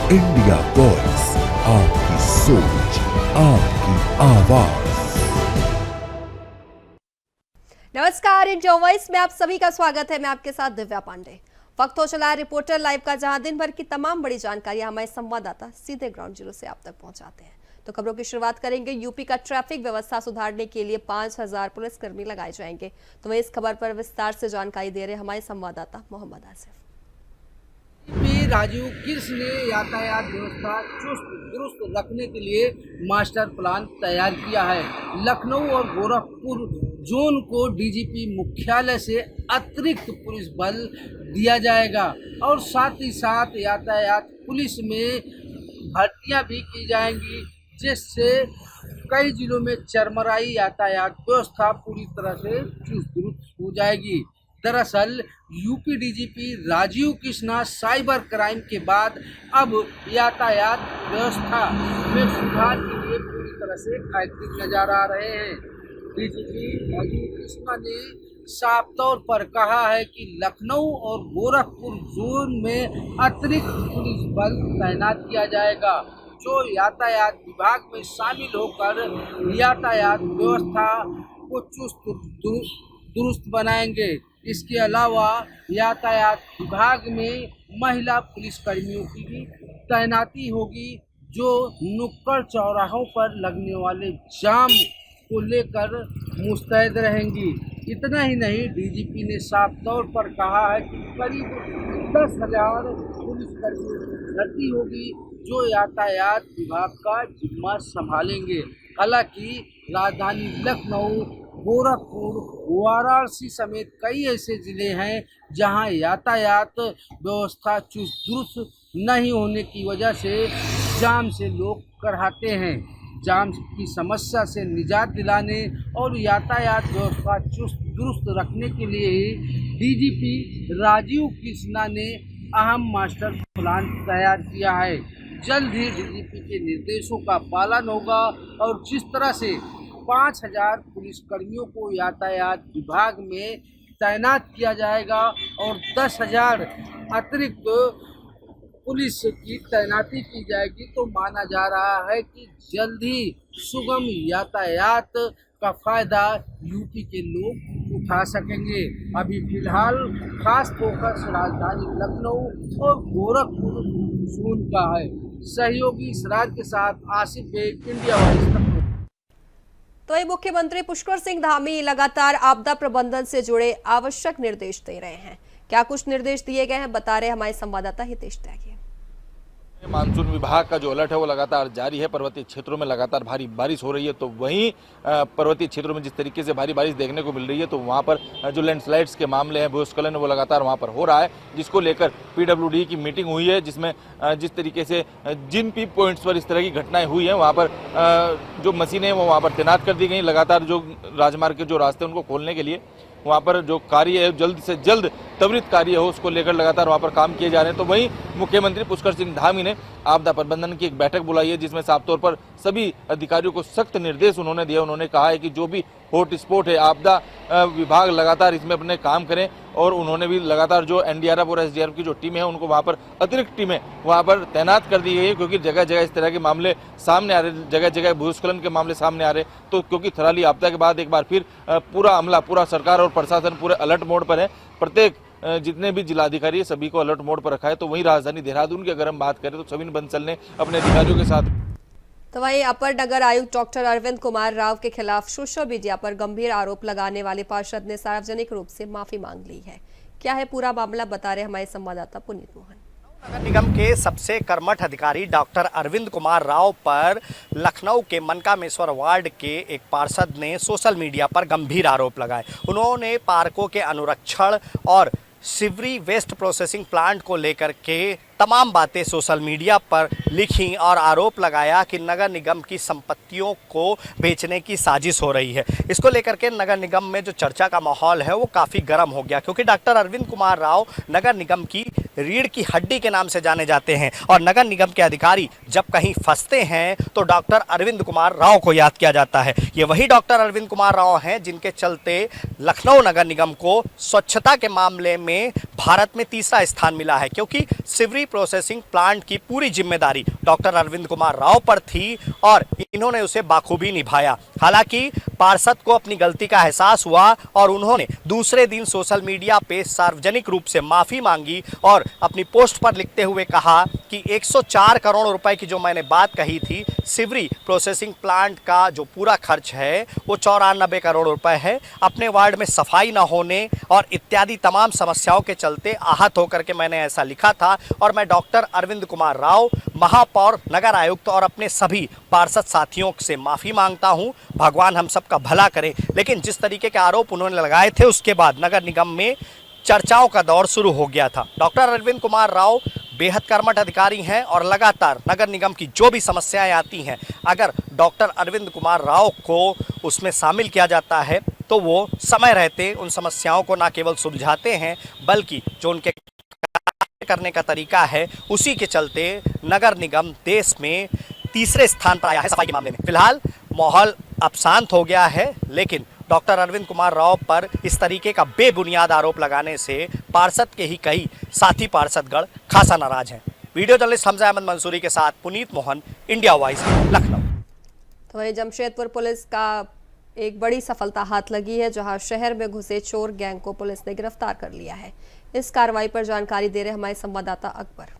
India voice, आपकी सोच, आपकी आवाज। नमस्कार, इंडिया वॉइस में आप सभी का स्वागत है। मैं आपके साथ दिव्या पांडे। वक्त हो चला है रिपोर्टर लाइव का, जहां दिन भर की तमाम बड़ी जानकारियां हमारे संवाददाता सीधे ग्राउंड जीरो से आप तक पहुंचाते हैं। तो खबरों की शुरुआत करेंगे। यूपी का ट्रैफिक व्यवस्था सुधारने के लिए 5000 पुलिसकर्मी लगाए जाएंगे। तो वहीं इस खबर पर विस्तार से जानकारी दे रहे हमारे संवाददाता मोहम्मद आसिफ। राजीव कृष्ण ने यातायात व्यवस्था चुस्त दुरुस्त रखने के लिए मास्टर प्लान तैयार किया है। लखनऊ और गोरखपुर जोन को डीजीपी मुख्यालय से अतिरिक्त पुलिस बल दिया जाएगा और साथ ही साथ यातायात पुलिस में भर्तियां भी की जाएंगी, जिससे कई जिलों में चरमराई यातायात व्यवस्था पूरी तरह से चुस्त दुरुस्त हो जाएगी। दरअसल UP DGP Rajiv Krishna cyber crime के बाद अब यातायात व्यवस्था में सुधार के लिए पूरी तरह से एक्टिव नजर आ रहे हैं। डीजीपी राजीव कृष्णा ने साफ तौर पर कहा है कि लखनऊ और गोरखपुर जोन में अतिरिक्त पुलिस बल तैनात किया जाएगा, जो यातायात विभाग में शामिल होकर यातायात व्यवस्था को चुस्त दुरुस्त बनाएंगे। इसके अलावा यातायात विभाग में महिला पुलिसकर्मियों की भी तैनाती होगी, जो नुक्कड़ चौराहों पर लगने वाले जाम को लेकर मुस्तैद रहेंगी। इतना ही नहीं, डीजीपी ने साफ तौर पर कहा है कि करीब 10,000 पुलिसकर्मियों की भर्ती होगी, जो यातायात विभाग का जिम्मा संभालेंगे। हालांकि राजधानी लखनऊ, गोरखपुर, वाराणसी समेत कई ऐसे ज़िले हैं जहां यातायात व्यवस्था चुस्त दुरुस्त नहीं होने की वजह से जाम से लोग कराहते हैं। जाम की समस्या से निजात दिलाने और यातायात व्यवस्था चुस्त दुरुस्त रखने के लिए डीजीपी राजीव कृष्णा ने अहम मास्टर प्लान तैयार किया है। जल्द ही डीजीपी के निर्देशों का पालन होगा और जिस तरह से 5000 पुलिसकर्मियों को यातायात विभाग में तैनात किया जाएगा और 10,000 अतिरिक्त पुलिस की तैनाती की जाएगी, तो माना जा रहा है कि जल्द ही सुगम यातायात का फायदा यूपी के लोग उठा सकेंगे। अभी फिलहाल खास फोकस राजधानी लखनऊ और गोरखपुर जोन का है। सहयोगी इसरार के साथ आसिफ बेग, इंडिया वॉइस। तो ये मुख्यमंत्री पुष्कर सिंह धामी लगातार आपदा प्रबंधन से जुड़े आवश्यक निर्देश दे रहे हैं। क्या कुछ निर्देश दिए गए हैं, बता रहे हमारे संवाददाता हितेश त्यागी। मानसून विभाग का जो अलर्ट है वो लगातार जारी है। पर्वतीय क्षेत्रों में लगातार भारी बारिश हो रही है, तो वहीं पर्वतीय क्षेत्रों में जिस तरीके से भारी बारिश देखने को मिल रही है, तो वहाँ पर जो लैंडस्लाइड्स के मामले हैं, भूस्खलन वो लगातार वहाँ पर हो रहा है, जिसको लेकर पीडब्ल्यूडी की मीटिंग हुई है, जिसमें जिस तरीके से जिन भी पॉइंट्स पर इस तरह की घटनाएं हुई हैं वहाँ पर जो मशीनें वो वहाँ पर तैनात कर दी गई। लगातार जो राजमार्ग के जो रास्ते उनको खोलने के लिए वहाँ पर जो कार्य है जल्द से जल्द त्वरित कार्य हो, उसको लेकर लगातार वहाँ पर काम किए जा रहे हैं। तो वहीं मुख्यमंत्री पुष्कर सिंह धामी ने आपदा प्रबंधन की एक बैठक बुलाई है, जिसमें साफ तौर पर सभी अधिकारियों को सख्त निर्देश उन्होंने दिया। उन्होंने कहा है कि जो भी हॉट स्पॉट है, आपदा विभाग लगातार इसमें अपने काम करें, और उन्होंने भी लगातार जो एनडीआरएफ और एसडीआरएफ की जो टीमें हैं उनको वहाँ पर अतिरिक्त टीमें वहाँ पर तैनात कर दी गई है, क्योंकि जगह जगह इस तरह के मामले सामने आ रहे, जगह जगह भूस्खलन के मामले सामने आ रहे। तो क्योंकि थराली आपदा के बाद एक बार फिर पूरा अमला, पूरा सरकार और प्रशासन पूरे अलर्ट मोड पर है। प्रत्येक जितने भी जिलाधिकारी सभी को अलर्ट मोड पर रखा है। तो वहीं राजधानी देहरादून की अगर हम बात करें तो सविन बंसल ने अपने अधिकारियों के साथ। तो वहीं अपर नगर आयुक्त डॉक्टर अरविंद कुमार राव के खिलाफ सोशल मीडिया पर गंभीर आरोप लगाने वाले पार्षद ने सार्वजनिक रूप से माफी मांग ली है। क्या है पूरा मामला, बता रहे हमारे संवाददाता पुनीत मोहन। नगर निगम के सबसे कर्मठ अधिकारी डॉक्टर अरविंद कुमार राव पर लखनऊ के मनकामेश्वर वार्ड के एक पार्षद ने सोशल मीडिया पर गंभीर आरोप लगाए। उन्होंने पार्कों के अनुरक्षण और सिवरी वेस्ट प्रोसेसिंग प्लांट को लेकर के तमाम बातें सोशल मीडिया पर लिखी और आरोप लगाया कि नगर निगम की संपत्तियों को बेचने की साजिश हो रही है। इसको लेकर के नगर निगम में जो चर्चा का माहौल है वो काफ़ी गर्म हो गया, क्योंकि डॉक्टर अरविंद कुमार राव नगर निगम की रीढ़ की हड्डी के नाम से जाने जाते हैं और नगर निगम के अधिकारी जब कहीं फंसते हैं तो डॉक्टर अरविंद कुमार राव को याद किया जाता है। ये वही डॉक्टर अरविंद कुमार राव हैं जिनके चलते लखनऊ नगर निगम को स्वच्छता के मामले में भारत में तीसरा स्थान मिला है, क्योंकि सिवरी प्रोसेसिंग प्लांट की पूरी जिम्मेदारी डॉक्टर अरविंद कुमार राव पर थी और इन्होंने उसे बाखूबी निभाया। हालांकि पार्षद को अपनी गलती का एहसास हुआ और उन्होंने दूसरे दिन सोशल मीडिया पे सार्वजनिक रूप से माफ़ी मांगी और अपनी पोस्ट पर लिखते हुए कहा कि 104 करोड़ रुपए की जो मैंने बात कही थी, सिवरी प्रोसेसिंग प्लांट का जो पूरा खर्च है वो 94 करोड़ रुपए है। अपने वार्ड में सफाई ना होने और इत्यादि तमाम समस्याओं के चलते आहत होकर के मैंने ऐसा लिखा था और मैं डॉक्टर अरविंद कुमार राव, महापौर, नगर आयुक्त और अपने सभी पार्षद साथियों से माफ़ी मांगता हूं। भगवान हम सबका भला करे। लेकिन जिस तरीके के आरोप उन्होंने लगाए थे उसके बाद नगर निगम में चर्चाओं का दौर शुरू हो गया था। डॉक्टर अरविंद कुमार राव बेहद कर्मठ अधिकारी हैं और लगातार नगर निगम की जो भी समस्याएं आती हैं, अगर डॉक्टर अरविंद कुमार राव को उसमें शामिल किया जाता है तो वो समय रहते उन समस्याओं को न केवल सुलझाते हैं बल्कि जो उनके करने का तरीका है उसी के चलते नगर निगम देश में तीसरे स्थान पर आया है सफाई के मामले में। फिलहाल माहौल अब शांत हो गया है, लेकिन डॉक्टर अरविंद कुमार राव पर इस तरीके का बेबुनियाद आरोप लगाने से पार्षद के ही कई साथी पार्षदगण खासा नाराज हैं। वीडियो जर्नलिस्ट हमजा अहमद मंसूरी के साथ पुनीत मोहन, इंडिया वॉइस, लखनऊ। तो वहीं जमशेदपुर पुलिस का एक बड़ी सफलता हाथ लगी है, जहां शहर में घुसे चोर गैंग को पुलिस ने गिरफ्तार कर लिया है। इस कार्रवाई पर जानकारी दे रहे हमारे संवाददाता अकबर।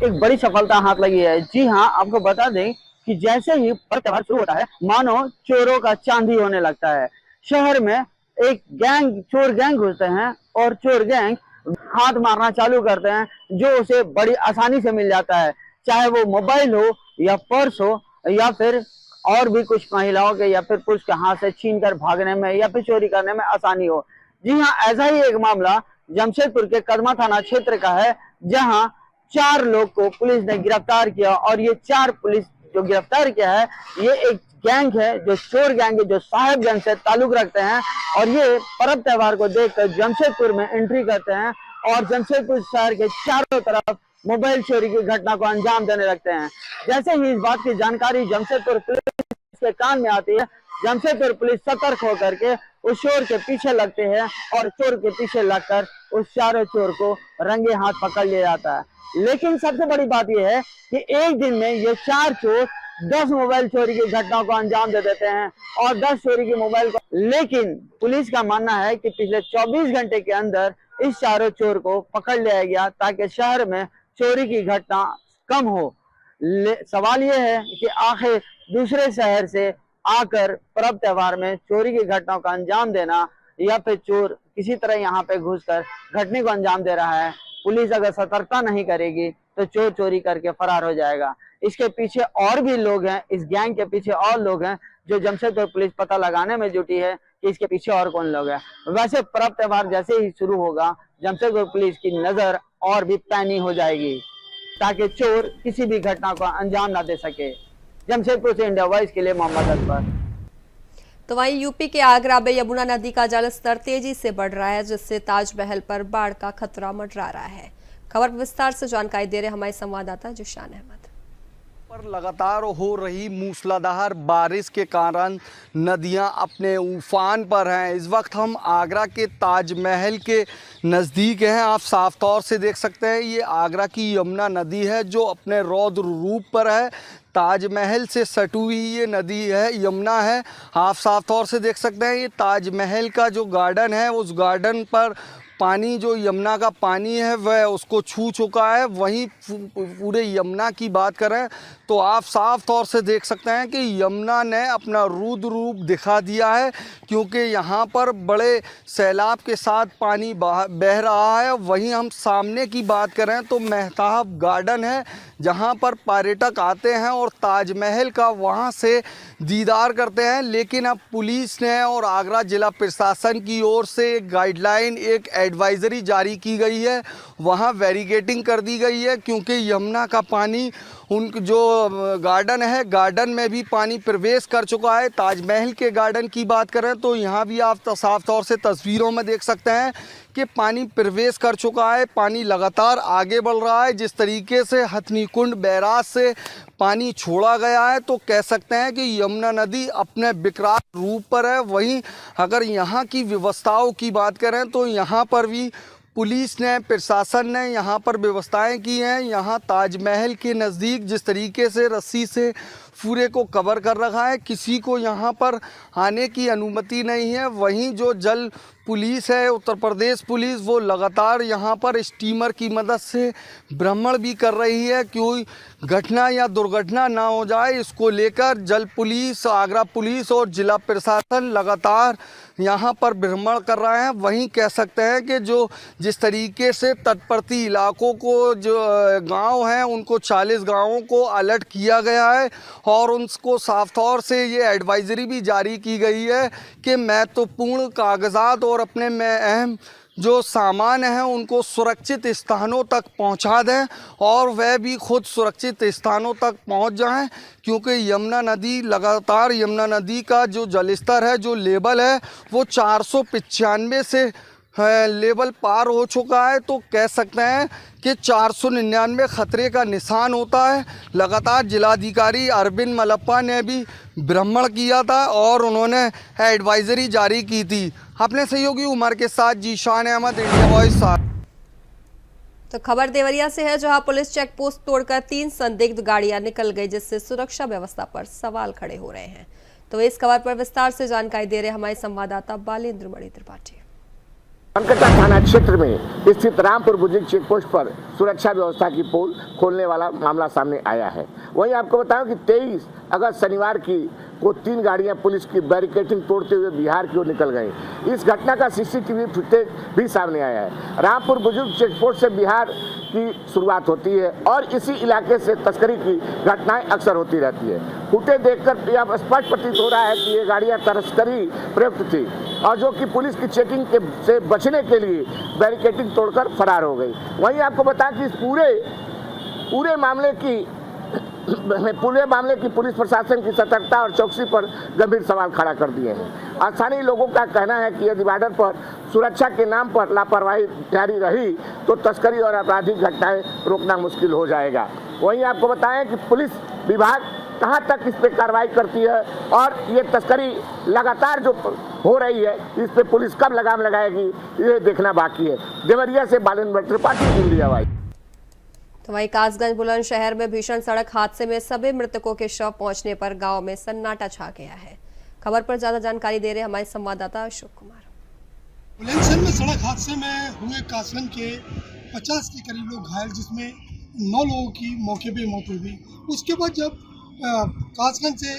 एक बड़ी सफलता हाथ लगी है। जी हां, आपको बता दें कि जैसे ही पर्व त्योहार शुरू होता है मानो चोरों का चांदी होने लगता है। शहर में एक चोर गैंग घुसते हैं और चोर गैंग हाथ मारना चालू करते हैं, जो उसे बड़ी आसानी से मिल जाता है, चाहे वो मोबाइल हो या पर्स हो या फिर और भी कुछ महिलाओं के या फिर पुरुष के हाथ से छीनकर भागने में या फिर चोरी करने में आसानी हो। जी हाँ, ऐसा ही एक मामला जमशेदपुर के कदमा थाना क्षेत्र का है, जहां 4 लोग को पुलिस ने गिरफ्तार किया और ये 4 पुलिस जो गिरफ्तार किया है ये एक गैंग है, जो चोर गैंग है, जो साहेबगंज से ताल्लुक रखते हैं और ये पर्व त्योहार को देखकर जमशेदपुर में एंट्री करते हैं और जमशेदपुर शहर के चारों तरफ मोबाइल चोरी की घटना को अंजाम देने लगते हैं। जैसे ही इस बात की जानकारी जमशेदपुर पुलिस के कान में आती है, जमशेदपुर पुलिस सतर्क होकर के उस चोर के पीछे लगते हैं और चोर के पीछे लगकर उस चारों चोर को रंगे हाथ पकड़ लिया जाता है। लेकिन सबसे बड़ी बात यह है कि एक दिन में ये 4 चोर 10 मोबाइल चोरी की घटनाओं को अंजाम दे देते हैं और 10 चोरी की मोबाइल को। लेकिन पुलिस का मानना है कि पिछले 24 घंटे के अंदर इस चारों चोर को पकड़ लिया गया ताकि शहर में चोरी की घटना कम हो। सवाल यह है कि आखिर दूसरे शहर से आकर पर्व त्योहार में चोरी की घटनाओं का अंजाम देना या फिर चोर किसी तरह यहाँ पे घुसकर घटने को अंजाम दे रहा है। पुलिस अगर सतर्कता नहीं करेगी तो चोर चोरी करके फरार हो जाएगा। इसके पीछे और भी लोग हैं, इस गैंग के पीछे और लोग हैं, जो जमशेदपुर पुलिस पता लगाने में जुटी है कि इसके पीछे और कौन लोग हैं। वैसे पर्व त्योहार जैसे ही शुरू होगा, जमशेदपुर पुलिस की नजर और भी पैनी हो जाएगी ताकि चोर किसी भी घटना को अंजाम ना दे सके। जमशेदपुर से इंडिया वॉइस के लिए मोहम्मद अकबर। तो वहीं यूपी के आगरा में यमुना नदी का जलस्तर तेजी से बढ़ रहा है, जिससे ताजमहल पर बाढ़ का खतरा मंडरा रहा है। खबर विस्तार से जानकारी दे रहे हमारे संवाददाता जिशान अहमद। पर लगातार हो रही मूसलाधार बारिश के कारण नदियां अपने उफान पर हैं। इस वक्त हम आगरा के ताजमहल के नज़दीक हैं। आप साफ तौर से देख सकते हैं ये आगरा की यमुना नदी है जो अपने रौद्र रूप पर है। ताजमहल से सटी हुई ये नदी है, यमुना है। आप साफ तौर से देख सकते हैं ये ताजमहल का जो गार्डन है, उस गार्डन पर पानी जो यमुना का पानी है वह उसको छू चुका है। वहीं पूरे यमुना की बात करें तो आप साफ तौर से देख सकते हैं कि यमुना ने अपना रुद्र रूप दिखा दिया है, क्योंकि यहाँ पर बड़े सैलाब के साथ पानी बह रहा है। वहीं हम सामने की बात करें तो मेहताब गार्डन है, जहाँ पर पर्यटक आते हैं और ताजमहल का वहाँ से दीदार करते हैं। लेकिन अब पुलिस ने और आगरा ज़िला प्रशासन की ओर से एक गाइडलाइन, एक एडवाइज़री जारी की गई है। वहाँ बैरिकेडिंग कर दी गई है, क्योंकि यमुना का पानी उन जो गार्डन है, गार्डन में भी पानी प्रवेश कर चुका है। ताजमहल के गार्डन की बात करें तो यहाँ भी आप साफ तौर से तस्वीरों में देख सकते हैं कि पानी प्रवेश कर चुका है। पानी लगातार आगे बढ़ रहा है। जिस तरीके से हथनीकुंड बैराज से पानी छोड़ा गया है तो कह सकते हैं कि यमुना नदी अपने विकराल रूप पर है। वहीं अगर यहाँ की व्यवस्थाओं की बात करें तो यहाँ पर भी पुलिस ने, प्रशासन ने यहाँ पर व्यवस्थाएं की हैं। यहाँ ताजमहल के नज़दीक जिस तरीके से रस्सी से पूरे को कवर कर रखा है, किसी को यहाँ पर आने की अनुमति नहीं है। वहीं जो जल पुलिस है, उत्तर प्रदेश पुलिस, वो लगातार यहाँ पर स्टीमर की मदद से भ्रमण भी कर रही है, कोई घटना या दुर्घटना ना हो जाए इसको लेकर जल पुलिस, आगरा पुलिस और जिला प्रशासन लगातार यहाँ पर भ्रमण कर रहे हैं। वहीं कह सकते हैं कि जो जिस तरीके से तटवर्ती इलाकों को जो गांव हैं उनको 40 गांवों को अलर्ट किया गया है और उनको साफ तौर से ये एडवाइजरी भी जारी की गई है कि महत्वपूर्ण कागजात और अपने में अहम जो सामान है उनको सुरक्षित स्थानों तक पहुंचा दें और वह भी खुद सुरक्षित स्थानों तक पहुंच जाएं, क्योंकि यमुना नदी लगातार, यमुना नदी का जो जलस्तर है, जो लेवल है वो 495 से लेवल पार हो चुका है। तो कह सकते हैं कि 499 खतरे का निशान होता है। लगातार जिलाधिकारी अरविंद मलप्पा ने भी भ्रमण किया था और उन्होंने एडवाइजरी जारी की थी। अपने सहयोगी उमर के साथ जीशान अहमद, इंडिया वॉइस। तो खबर देवरिया से है, जहां पुलिस चेक पोस्ट तोड़कर 3 संदिग्ध गाड़ियां निकल गई, जिससे सुरक्षा व्यवस्था पर सवाल खड़े हो रहे हैं। तो इस खबर पर विस्तार से जानकारी दे रहे हमारे संवाददाता बालेंद्र मणि त्रिपाठी। बनकटा थाना क्षेत्र में स्थित रामपुर बुजुर्ग चेक पोस्ट पर सुरक्षा व्यवस्था की पोल खोलने वाला मामला सामने आया है। वहीं आपको बताऊं कि 23 अगस्त शनिवार को 3 गाड़ियां पुलिस की बैरिकेडिंग तोड़ते हुए बिहार की ओर निकल गई। इस घटना का सीसीटीवी फुटेज भी सामने आया है। रामपुर बुजुर्ग चेक पोस्ट से बिहार की शुरुआत होती है और इसी इलाके से तस्करी की घटनाएं अक्सर होती रहती है। फुटेज देखकर यह स्पष्ट प्रतीत हो रहा है कि ये गाड़ियां तस्करी प्रयुक्त थी और जो कि पुलिस की चेकिंग से बचने के लिए बैरिकेडिंग तोड़कर फरार हो गई। वहीं आपको बता कि इस पूरे मामले की पुलिस प्रशासन की सतर्कता और चौकसी पर गंभीर सवाल खड़ा कर दिए हैं। स्थानीय लोगों का कहना है कि यदि बॉर्डर पर सुरक्षा के नाम पर लापरवाही जारी रही तो तस्करी और आपराधिक घटनाएं रोकना मुश्किल हो जाएगा। वहीं आपको बताएं कि पुलिस विभाग कहां तक इस पर कार्रवाई करती है और ये तस्करी लगातार जो हो रही है इस पे पुलिस कब लगाम लगाएगी, ये देखना बाकी है। देवरिया से बालेंद्र त्रिपाठी, इंडिया वॉइस। तो वहीं कासगंज बुलंदशहर में भीषण सड़क हादसे में सभी मृतकों के शव पहुंचने पर गांव में सन्नाटा छा गया है। खबर पर ज्यादा जानकारी दे रहे हमारे संवाददाता अशोक कुमार। बुलंदशहर में सड़क हादसे में हुए कासगंज के 50 के करीब लोग घायल, जिसमें 9 लोगों की मौके पे मौत हो गई। उसके बाद जब कासगंज से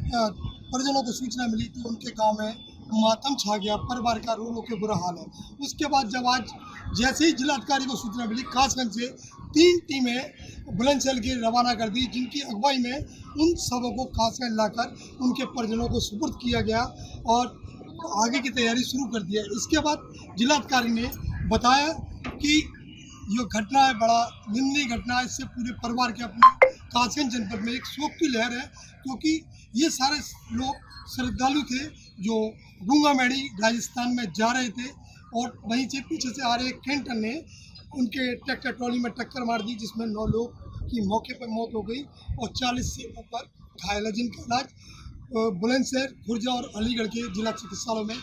परिजनों को सूचना मिली तो उनके गांव में मातम छा गया, परिवार का रो रो के बुरा हाल है। उसके बाद जब आज जैसे ही जिलाधिकारी को सूचना मिली, कासगंज से 3 टीमें बुलंदशहर की रवाना कर दी, जिनकी अगुवाई में उन सबों को कासगंज लाकर उनके परिजनों को सुपुर्द किया गया और आगे की तैयारी शुरू कर दी है। इसके बाद जिलाधिकारी ने बताया कि ये घटना है, बड़ा निंदनीय घटना है। इससे पूरे परिवार के अपने कासगंज जनपद में एक शोक की लहर है, क्योंकि ये सारे लोग श्रद्धालु थे जो गंगामेड़ी राजस्थान में जा रहे थे और वहीं से पीछे से आ रहे कैंटर ने उनके ट्रैक्टर ट्रॉली में टक्कर मार दी, जिसमें 9 लोग की मौके पर मौत हो गई और 40 से ऊपर घायल है, जिनका इलाज बुलंदशहर, खुर्जा और अलीगढ़ के जिला चिकित्सालयों में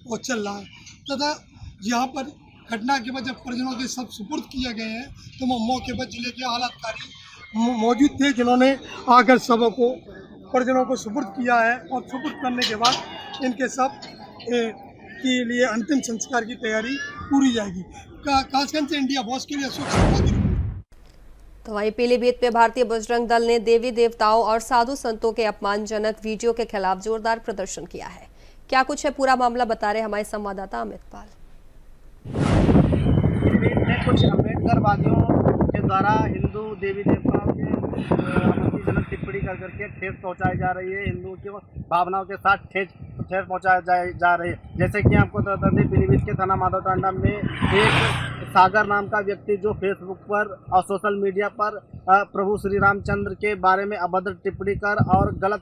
वो चल रहा है। तथा यहाँ पर घटना के बाद जब परिजनों के सब सुपुर्द किए गए हैं तो वो मौके पर जिले के आलाधिकारी मौजूद थे, जिन्होंने आकर सबों को परिजनों को सुपुर्द किया है और सुपुर्द करने के बाद इनके सब के लिए अंतिम संस्कार की तैयारी पूरी जाएगी। कासगंज से इंडिया वॉइस के लिए अशोक शर्मा। तो वहीं पीलीभीत में भारतीय बजरंग दल ने देवी देवताओं और साधु संतों के अपमानजनक वीडियो के खिलाफ जोरदार प्रदर्शन किया है। क्या कुछ है पूरा मामला, बता रहे हमारे संवाददाता अमित पाल। कुछ अम्बेडकरवादियों के द्वारा हिंदू देवी देवताओं के आपत्तिजनक टिप्पणी कर करके ठेस पहुंचाई जा रही है, हिंदुओं की भावनाओं के साथ ठेस पहुंचाया जा रही है। जैसे कि आपको बता दें, पीलीभीत के थाना माधवटांडा में एक सागर नाम का व्यक्ति जो फेसबुक पर और सोशल मीडिया पर प्रभु श्री रामचंद्र के बारे में अभद्र टिप्पणी कर और गलत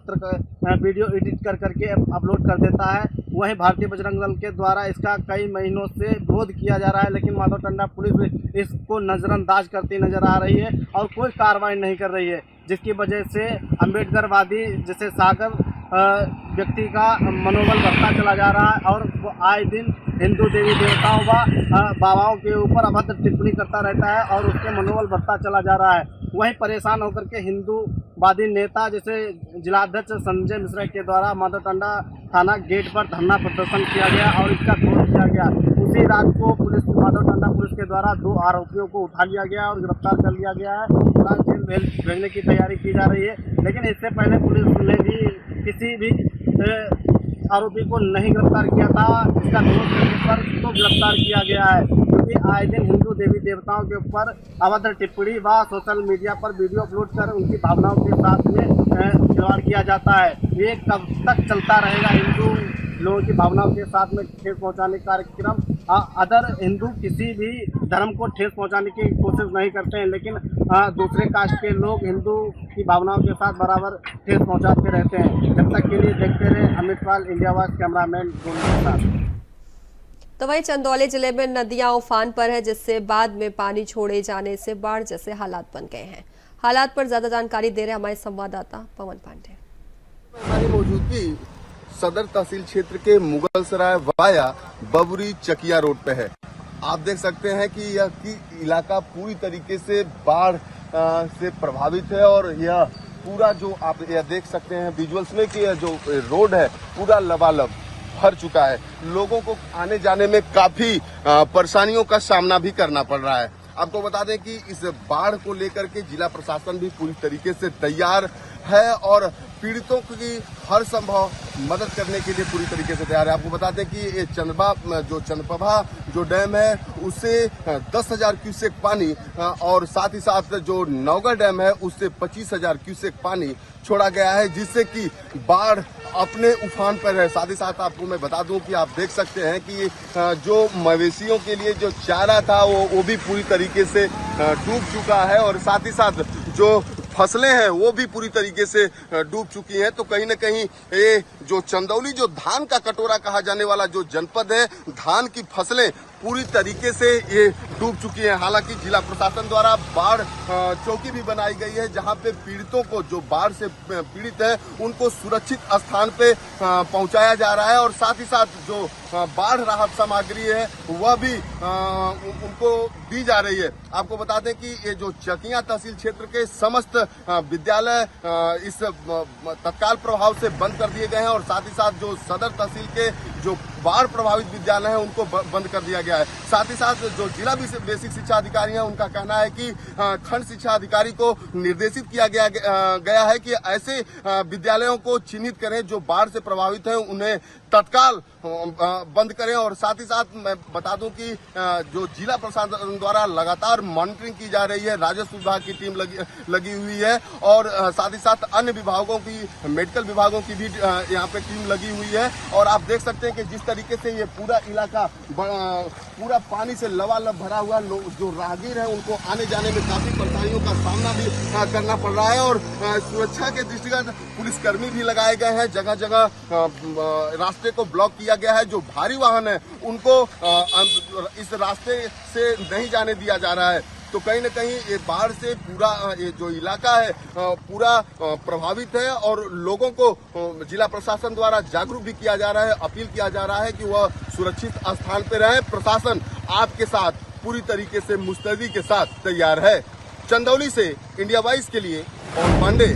वीडियो एडिट कर करके अपलोड कर देता है। वहीं भारतीय बजरंग दल के द्वारा इसका कई महीनों से विरोध किया जा रहा है, लेकिन माधवटांडा पुलिस इसको नज़रअंदाज करती नजर आ रही है और कोई कार्रवाई नहीं कर रही है, जिसकी वजह से अम्बेडकरवादी जैसे सागर व्यक्ति का मनोबल बढ़ता चला जा रहा है और वो आए दिन हिंदू देवी देवताओं व बाबाओं के ऊपर अभद्र टिप्पणी करता रहता है और उसके मनोबल बढ़ता चला जा रहा है। वहीं परेशान होकर के हिंदूवादी नेता जैसे जिलाध्यक्ष संजय मिश्रा के द्वारा माधोटांडा थाना गेट पर धरना प्रदर्शन किया गया और इसका विरोध किया गया। उसी रात को पुलिस माधोटांडा पुलिस के द्वारा 2 आरोपियों को उठा लिया गया और गिरफ्तार कर लिया गया है। पुलिस जेल भेजने की तैयारी की जा रही है, लेकिन इससे पहले पुलिस ने भी किसी भी आरोपी को नहीं गिरफ्तार किया था। इसका विरोध करने पर तो गिरफ्तार किया गया है, क्योंकि आए दिन हिंदू देवी देवताओं के ऊपर अभद्र टिप्पणी व सोशल मीडिया पर वीडियो अपलोड कर उनकी भावनाओं के साथ में खिलवाड़ किया जाता है। ये कब तक चलता रहेगा? हिंदू लोगों की भावनाओं के साथ में ठेस पहुंचाने का कार्यक्रम। अदर हिंदू किसी भी धर्म को ठेस पहुंचाने की कोशिश नहीं करते हैं, लेकिन दूसरे कास्ट के लोग हिंदू की भावनाओं के साथ बराबर ठेस पहुंचाते रहते हैं। जब तक के लिए देखते रहे अमित पाल, इंडिया वाच कैमरामैन दोनों के साथ। तो वहीं चंदौली जिले में नदियां उफान पर है, जिससे बाद में पानी छोड़े जाने से बाढ़ जैसे हालात बन गए हैं। हालात पर ज्यादा जानकारी दे रहे हमारे संवाददाता पवन पांडे। हमारी मौजूदगी सदर तहसील क्षेत्र के मुगलसराय वाया बबुरी चकिया रोड पे है। आप देख सकते हैं कि यह इलाका पूरी तरीके से बाढ़ से प्रभावित है और यह पूरा जो आप यह देख सकते हैं विजुअल्स में कि यह जो रोड है पूरा लबालब भर चुका है। लोगों को आने जाने में काफी परेशानियों का सामना भी करना पड़ रहा है। आपको बता दें कि इस बाढ़ को लेकर के जिला प्रशासन भी पूरी तरीके से तैयार है और पीड़ितों की हर संभव मदद करने के लिए पूरी तरीके से तैयार है। आपको बता दें कि ये चंदप्रभा जो डैम है उससे 10,000 क्यूसेक पानी और साथ ही साथ जो नौगढ़ डैम है उससे 25,000 क्यूसेक पानी छोड़ा गया है, जिससे कि बाढ़ अपने उफान पर है। साथ ही साथ आपको मैं बता दूं कि आप देख सकते हैं कि जो मवेशियों के लिए जो चारा था वो भी पूरी तरीके से डूब चुका है और साथ ही साथ जो फसलें हैं वो भी पूरी तरीके से डूब चुकी हैं। तो कहीं न कहीं ये जो चंदौली जो धान का कटोरा कहा जाने वाला जो जनपद है, धान की फसलें पूरी तरीके से ये डूब चुकी हैं। हालांकि जिला प्रशासन द्वारा बाढ़ चौकी भी बनाई गई है, जहां पे पीड़ितों को जो बाढ़ से पीड़ित है उनको सुरक्षित स्थान पे पहुंचाया जा रहा है और साथ ही साथ जो बाढ़ राहत सामग्री है वह भी उनको दी जा रही है। आपको बता दें कि ये जो चकिया तहसील क्षेत्र के समस्त विद्यालय इस तत्काल प्रभाव से बंद कर दिए गए हैं और साथ ही साथ जो सदर तहसील के जो बाढ़ प्रभावित विद्यालय हैं उनको बंद कर दिया गया है। साथ ही साथ जो जिला बेसिक शिक्षा अधिकारी हैं उनका कहना है कि खंड शिक्षा अधिकारी को निर्देशित किया गया है कि ऐसे विद्यालयों को चिन्हित करें जो बाढ़ से प्रभावित हैं, उन्हें तत्काल बंद करें। और साथ ही साथ मैं बता दूं कि जो जिला प्रशासन द्वारा लगातार मॉनिटरिंग की जा रही है, राजस्व विभाग की टीम लगी हुई है और साथ ही साथ अन्य विभागों की मेडिकल विभागों की भी यहाँ पे टीम लगी हुई है। और आप देख सकते हैं कि जिस तरीके से ये पूरा इलाका पूरा पानी से लबालब भरा हुआ, लोग जो राहगीर हैं उनको आने जाने में काफी परेशानियों का सामना भी करना पड़ रहा है और सुरक्षा के दृष्टिगत पुलिसकर्मी भी लगाए गए हैं। जगह जगह रास्ते को ब्लॉक किया गया है। जो भारी वाहन है उनको इस रास्ते से नहीं जाने दिया जा रहा है। तो कहीं न कहीं ये बाढ़ से पूरा ये जो इलाका है पूरा प्रभावित है और लोगों को जिला प्रशासन द्वारा जागरूक भी किया जा रहा है, अपील किया जा रहा है कि वह सुरक्षित स्थान पर रहे। प्रशासन आपके साथ पूरी तरीके से मुस्तैदी के साथ तैयार है। चंदौली से इंडिया वाइस के लिए पवन पांडे।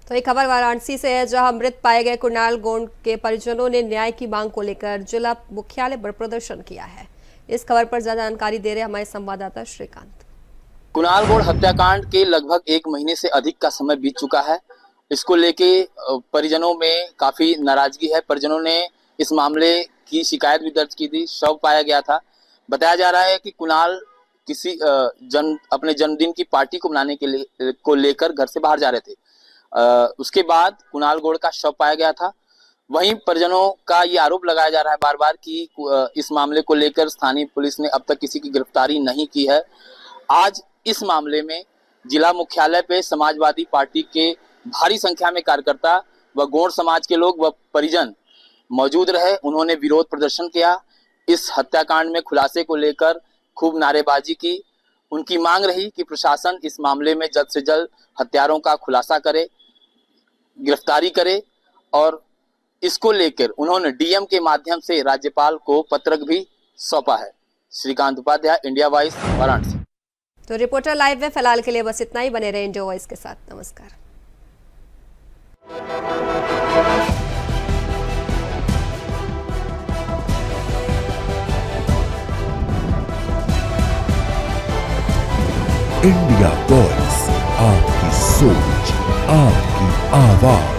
तो एक खबर वाराणसी से है, जहां मृत पाए गए कुणाल गोंड के परिजनों ने न्याय की मांग को लेकर जिला मुख्यालय पर प्रदर्शन किया है। इस खबर पर ज्यादा जानकारी दे रहे हमारे संवाददाता श्रीकांत। कुणाल गोंड हत्याकांड के लगभग 1 महीने से अधिक का समय बीत चुका है। इसको लेके परिजनों में काफी नाराजगी है। परिजनों ने इस मामले की शिकायत भी दर्ज की थी। शव पाया गया था। बताया जा रहा है कि कुणाल किसी अपने जन्मदिन की पार्टी को मनाने को लेकर घर से बाहर जा रहे थे। उसके बाद कुणाल गोंड का शव पाया गया था। वहीं परिजनों का ये आरोप लगाया जा रहा है बार बार कि इस मामले को लेकर स्थानीय पुलिस ने अब तक किसी की गिरफ्तारी नहीं की है। आज इस मामले में जिला मुख्यालय पे समाजवादी पार्टी के भारी संख्या में कार्यकर्ता व गोंड समाज के लोग व परिजन मौजूद रहे। उन्होंने विरोध प्रदर्शन किया। इस हत्याकांड में खुलासे को लेकर खूब नारेबाजी की। उनकी मांग रही कि प्रशासन इस मामले में जल्द से जल्द हत्यारों का खुलासा करे, गिरफ्तारी करे और इसको लेकर उन्होंने डीएम के माध्यम से राज्यपाल को पत्रक भी सौंपा है। Shrikant Upadhyay, India voice, Varanasi. तो रिपोर्टर लाइव में फिलहाल के लिए बस इतना ही। बने रहे इंडिया वॉइस के साथ। नमस्कार। इंडिया वॉइस, आपकी सोच, आपकी आवाज।